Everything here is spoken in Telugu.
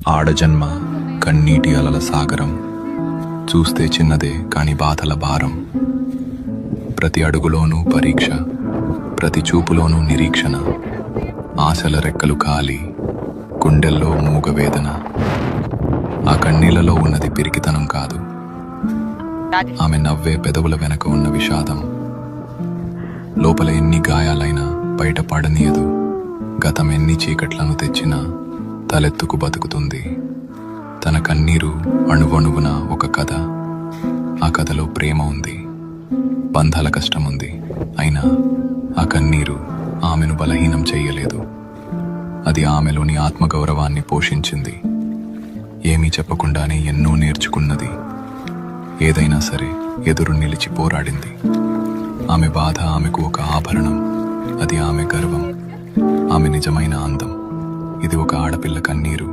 ఆడజన్మ కన్నీటి అలల సాగరం, చూస్తే చిన్నదే కాని బాధల భారం. ప్రతి అడుగులోనూ పరీక్ష, ప్రతి చూపులోనూ నిరీక్షణ. ఆశల రెక్కలు కాలి, గుండెల్లో మూగవేదన. ఆ కన్నీళ్లలో ఉన్నది పిరికితనం కాదు, ఆమె నవ్వే పెదవుల వెనక ఉన్న విషాదం. లోపల ఎన్ని గాయాలైనా బయట పడనీయదు, గతం ఎన్ని చీకట్లను తెచ్చినా తలెత్తుకు బతుకుతుంది. తన కన్నీరు అణువణువున ఒక కథ. ఆ కథలో ప్రేమ ఉంది, బంధాల కష్టం ఉంది. అయినా ఆ కన్నీరు ఆమెను బలహీనం చెయ్యలేదు. అది ఆమెలోని ఆత్మగౌరవాన్ని పోషించింది. ఏమీ చెప్పకుండానే ఎన్నో నేర్చుకున్నది. ఏదైనా సరే ఎదురు నిలిచి పోరాడింది. ఆమె బాధ ఆమెకు ఒక ఆభరణం, అది ఆమె గర్వం, ఆమె నిజమైన అందం. ఇది ఒక ఆడపిల్ల కన్నీరు.